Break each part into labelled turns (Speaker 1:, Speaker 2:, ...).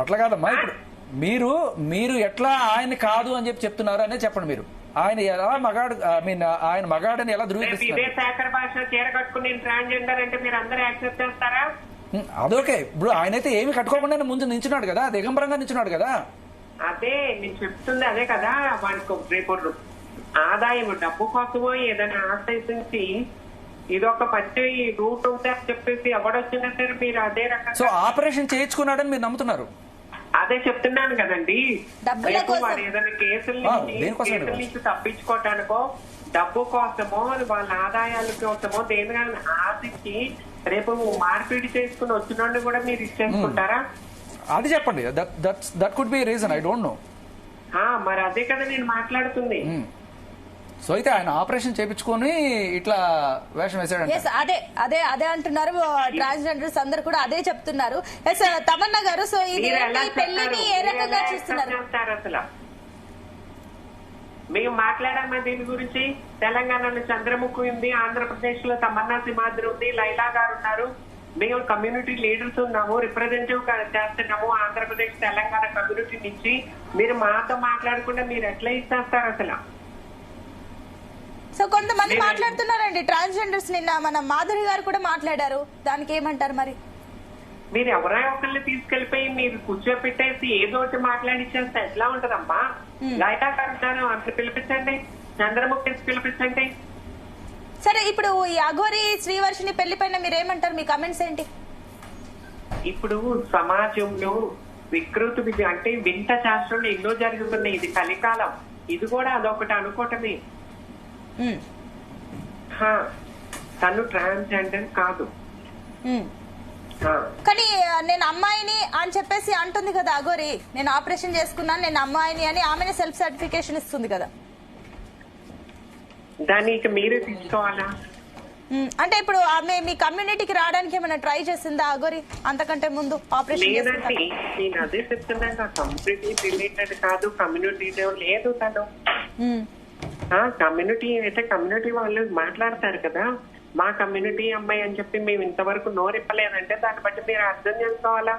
Speaker 1: అట్లా కాదమ్మా. ఇప్పుడు మీరు మీరు ఎట్లా ఆయన కాదు అని చెప్తున్నారు అనేది చెప్పండి. మీరు ఆయన ఎలా మగాడు, ఐ మీన్ ఆయన మగాడని ఎలా ధృవీకరిస్తారు?
Speaker 2: ఇదే శేఖర్ భాష చీర కట్టుకుని నేను ట్రాన్స్జెండర్ అంటే మీరు అందరూ యాక్సెప్ట్ చేస్తారా?
Speaker 1: అదొకే. ఇప్పుడు ఆయనైతే ఏమి కట్టుకోకుండా ముందు నించున్నాడు కదా, దిగంబరంగా నించున్నాడు కదా.
Speaker 2: అదే నేను చెప్తుంది అదే కదా. వాడికి రేపు ఆదాయం డబ్బు కోసమో ఏదైనా ఆశ్రయించి ఇదొక మంచి రూట్ ఉంటే అని చెప్పేసి ఎవడొచ్చినట్టు మీరు అదే రకంగా.
Speaker 1: సో ఆపరేషన్ చేయించుకున్నాడని మీరు నమ్ముతున్నారు?
Speaker 2: అదే చెప్తున్నాను కదండి. రేపు వాడు ఏదైనా కేసుల నుంచి తప్పించుకోవటానికో డబ్బు కోసమో వాళ్ళ ఆదాయాల కోసమో దేనికైనా ఆశించి రేపు మార్పిడి చేసుకుని వచ్చిన కూడా మీరు ఇచ్చేసుకుంటారా?
Speaker 1: అది చెప్పండి. That could be reason. I don't know.
Speaker 2: మరి అదే కదా నేను మాట్లాడుతుంది.
Speaker 1: సో అయితే ఆయన ఆపరేషన్ చేయించుకొని ఇట్లా వేషం వేసాడు.
Speaker 3: అదే అదే అదే అంటున్నారు ట్రాన్స్జెండర్స్ అందరు కూడా అదే చెప్తున్నారు. తమన్నా గారు, సో ఇది పెళ్లిని ఏ రకంగా చూస్తున్నారు?
Speaker 2: అసలు మేము మాట్లాడామా దీని గురించి? తెలంగాణలో చంద్రముఖి ఉంది, ఆంధ్రప్రదేశ్ లో తమన్నా సింహాద్రి ఉంది, లైలా గారు ఉన్నారు. మేము కమ్యూనిటీ లీడర్స్ ఉన్నాము, రిప్రజెంటేటివ్ చేస్తున్నాము ఆంధ్రప్రదేశ్ తెలంగాణ కమ్యూనిటీ నుంచి. మీరు మాతో మాట్లాడకుండా మీరు ఎట్లా ఇస్తారు అసలు?
Speaker 3: సో కొంతమంది మాట్లాడుతున్నారండి ట్రాన్స్జెండర్స్. నిన్న మన మాధురి గారు కూడా మాట్లాడారు. దానికి ఏమంటారు మరి?
Speaker 2: మీరు ఎవరో ఒకరిని తీసుకెళ్లిపోయి మీరు కూర్చోపెట్టేసి ఏదో ఒకటి మాట్లాడిచ్చేస్తే ఎట్లా ఉంటదమ్మా? లైలా గారు అంత పిలిపించండి, చంద్రముఖి పిలిపించండి.
Speaker 3: సరే, ఇప్పుడు ఈ అఘోరి శ్రీవర్షిని పెళ్లి పైన మీరు ఏమంటారు? మీ కమెంట్స్ ఏంటి?
Speaker 2: ఇప్పుడు సమాజంలో వికృతి అంటే వింత శాస్త్రంలో ఎన్నో జరుగుతున్నాయి. ఇది కలికాలం. ఇది కూడా అదొకటి అనుకోవటమే. తను ట్రాన్స్జెండర్ కాదు.
Speaker 3: కానీ నేను అమ్మాయిని అని చెప్పేసి అంటుంది కదా అఘోరి. నేను ఆపరేషన్ చేసుకున్నాను, నేను అమ్మాయిని అని ఆమెనే సెల్ఫ్ సర్టిఫికేషన్ ఇస్తుంది కదా.
Speaker 2: దానికి మీరే తీసుకోవాలా?
Speaker 3: అంటే ఇప్పుడు ఆమె మీ కమ్యూనిటీకి రావడానికి ఏమైనా ట్రై చేసిందా అఘోరి అంతకంటే ముందు ఆపరేషన్?
Speaker 2: లేదండి, నేను అదే చెప్తున్నాను. కమ్యూనిటీ రిలేటెడ్ కాదు, కమ్యూనిటీ లేదు. తను కమ్యూనిటీ అయితే కమ్యూనిటీ వాళ్ళు మాట్లాడతారు కదా, మా కమ్యూనిటీ అమ్మాయి అని చెప్పి మేము ఇంతవరకు నోరిప్పలేదంటే దాన్ని బట్టి మీరు అర్థం చేసుకోవాలా?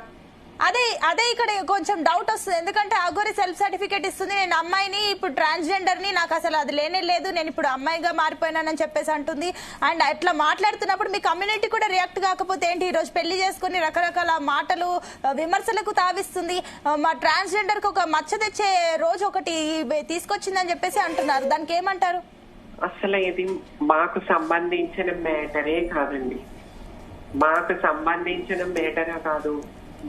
Speaker 3: అదే అదే ఇక్కడ కొంచెం డౌట్ వస్తుంది. ఎందుకంటే అఘోరి సెల్ఫ్ సర్టిఫికేట్ ఇస్తుంది, నేను అమ్మాయిని, ఇప్పుడు ట్రాన్స్జెండర్ ని, నాకు అసలు అది లేనే లేదు, నేను ఇప్పుడు అమ్మాయిగా మారిపోయినానని చెప్పేసి అంటుంది. అండ్ అట్లా మాట్లాడుతున్నప్పుడు మీ కమ్యూనిటీ కూడా రియాక్ట్ కాకపోతే ఏంటి? ఈ రోజు పెళ్లి చేసుకుని రకరకాల మాటలు విమర్శలకు తావిస్తుంది. మా ట్రాన్స్జెండర్ కి ఒక మచ్చ తెచ్చే రోజు ఒకటి తీసుకొచ్చిందని చెప్పేసి అంటున్నారు. దానికి ఏమంటారు?
Speaker 2: అసలు ఇది మాకు సంబంధించిన మ్యాటరే కాదండి. మాకు సంబంధించిన మ్యాటరే కాదు.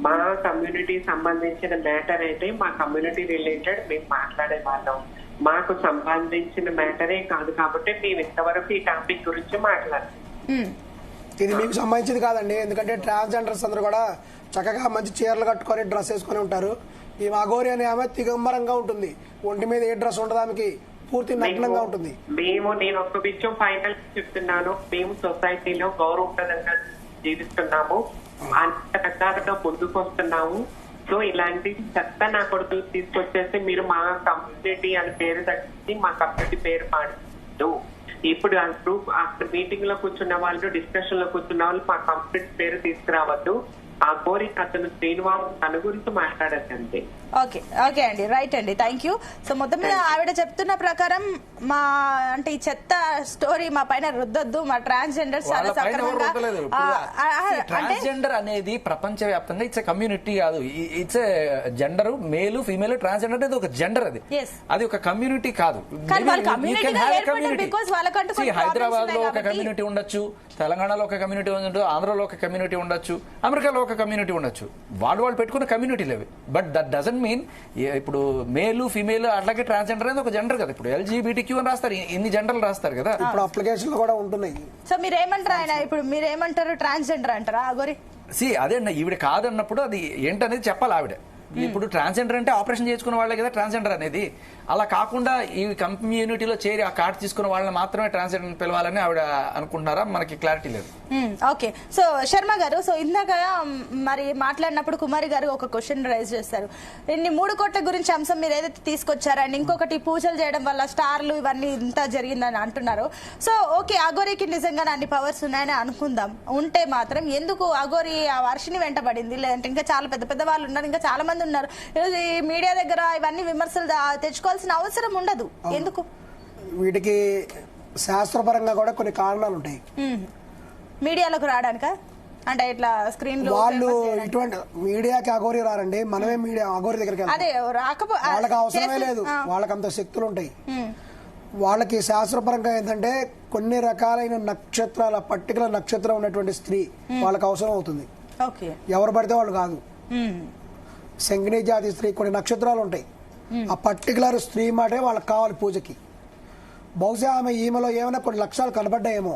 Speaker 2: మా కమ్యూనిటీ సంబంధించిన మ్యాటర్ అయితే మా కమ్యూనిటీ రిలేటెడ్ మేము మాట్లాడే వాళ్ళం. మాకు సంబంధించిన మ్యాటరే కాదు కాబట్టి మేము ఇంతవరకు ఈ టాపిక్ గురించి మాట్లాడాలి.
Speaker 4: ఇది మీకు సంబంధించింది కాదండి. ఎందుకంటే ట్రాన్స్జెండర్స్ అందరూ కూడా చక్కగా మంచి చీరలు కట్టుకొని డ్రెస్ వేసుకొని ఉంటారు. ఈ అఘోరి అనే ఆమె దిగంబరంగా ఉంటుంది. ఒంటి మీద ఏ డ్రెస్ ఉండదు, ఆమెకి పూర్తి నగ్నంగా ఉంటుంది.
Speaker 2: నేను ఒక విషయం ఫైనల్ చెప్తున్నాను. మేము సొసైటీలో గౌరవప్రదంగా జీవిస్తున్నాము, అంత రకాలుగా ముందుకు వస్తున్నాము. సో ఇలాంటి చెత్త నా కొడుకులు తీసుకొచ్చేసి మీరు మా కమ్యూనిటీ అని పేరు తగ్గించి మా కమ్యూనిటీ పేరు పాడు. ఇప్పుడు అక్కడ మీటింగ్ లో కూర్చున్న వాళ్ళు, డిస్కషన్ లో కూర్చున్న వాళ్ళు మా కమ్యూనిటీ పేరు తీసుకురావద్దు. ఆ కోరి అతను శ్రీనివాస్ తన గురించి మాట్లాడచ్చు అంతే.
Speaker 3: ఓకే ఓకే అండి, రైట్ అండి, థ్యాంక్ యూ. సో మొత్తం మీద ఆవిడ చెప్తున్న ప్రకారం మా అంటే ఈ చెత్త స్టోరీ మా పైన రుద్దొద్దు, మా ట్రాన్స్జెండర్స్ చాలా సక్రమంగా.
Speaker 1: ట్రాన్స్జెండర్ అనేది ప్రపంచ వ్యాప్తంగా ఇట్స్ కమ్యూనిటీ కాదు, ఇట్స్ జెండర్. మేలు ఫీమేల్ ట్రాన్స్జెండర్ అనేది ఒక జెండర్, అది ఒక కమ్యూనిటీ కాదు. హైదరాబాద్ లో ఒక కమ్యూనిటీ ఉండొచ్చు, తెలంగాణలో ఒక కమ్యూనిటీ ఉండొచ్చు, ఆంధ్రలో ఒక కమ్యూనిటీ ఉండొచ్చు, అమెరికాలో ఒక కమ్యూనిటీ ఉండొచ్చు. వాళ్ళు పెట్టుకున్న కమ్యూనిటీలు అవి. బట్ దట్ డజంట్ మీన్ ఇప్పుడు మేలు ఫీమేల్ అట్లాగే ట్రాన్స్జెండర్ అనేది ఒక జెండర్ కదా. ఇప్పుడు LGBTQ అని రాస్తారు, ఇన్ని జెండర్లు రాస్తారు కదా.
Speaker 4: ఇప్పుడు అప్లికేషన్ కూడా ఉంటున్నాయి.
Speaker 3: సో మీరేమంటారు? ఆయన ఇప్పుడు మీరేమంటారు? ట్రాన్స్జెండర్ అంటారా అఘోరి?
Speaker 1: అదే ఈవిడ కాదన్నప్పుడు అది ఏంటనేది చెప్పాలి ఆవిడ. ఇప్పుడు ట్రాన్స్జెండర్ అంటే ఆపరేషన్ చేసుకున్న వాళ్ళే కదా ట్రాన్స్జెండర్ అనేది. అలా కాకుండా ఈ కమ్యూనిటీలో చేరి ఆ కార్డు తీసుకున్న వాళ్ళని మాత్రమే ట్రాన్స్జెండర్ పిలవాలని ఆవిడ అనుకుంటున్నారా? మనకి క్లారిటీ లేదు.
Speaker 3: ఓకే, సో శర్మ గారు, సో ఇందాక మరి మాట్లాడినప్పుడు కుమారి గారు ఒక క్వశ్చన్ రైజ్ చేస్తారు. ఇన్ని 3 కోట్ల గురించి అంశం మీరు ఏదైతే తీసుకొచ్చారని, ఇంకొకటి పూజలు చేయడం వల్ల స్టార్లు ఇవన్నీ ఇంత జరిగిందని అంటున్నారు. సో ఓకే, అఘోరికి నిజంగా అన్ని పవర్స్ ఉన్నాయని అనుకుందాం. ఉంటే మాత్రం ఎందుకు అఘోరి ఆ వర్షిని వెంటబడింది? లేదంటే ఇంకా చాలా పెద్ద పెద్ద వాళ్ళు ఉన్నారు, ఇంకా చాలా మంది ఉన్నారు. ఈరోజు ఈ మీడియా దగ్గర ఇవన్నీ విమర్శలు తెచ్చుకోవాల్సిన అవసరం ఉండదు. ఎందుకు?
Speaker 4: వీటికి శాస్త్రపరంగా కూడా కొన్ని కారణాలు ఉంటాయి.
Speaker 3: మీడియాలోకి రావడానిక, అంటే ఇట్లా స్క్రీన్ లో
Speaker 4: వాళ్ళు ఇటువంటి మీడియాకి అఘోరి రారండి, మనమే మీడియా అఘోరి దగ్గరికి వెళ్తాం.
Speaker 3: అదే
Speaker 4: వాళ్ళకి అవసరమే లేదు, వాళ్ళకి అంత శక్తులు ఉంటాయి. వాళ్ళకి శాస్త్రపరంగా ఏంటంటే కొన్ని రకాలైన నక్షత్రాల పర్టికులర్ నక్షత్రం ఉన్నటువంటి స్త్రీ వాళ్ళకి అవసరం అవుతుంది. ఎవరు పడితే వాళ్ళు కాదు. శంకిని జాతి స్త్రీ కొన్ని నక్షత్రాలు ఉంటాయి, ఆ పర్టికులర్ స్త్రీ మాటే వాళ్ళకి కావాలి పూజకి. బహుశా ఈమెలో ఏమైనా కొన్ని లక్షణాలు కనబడ్డాయేమో.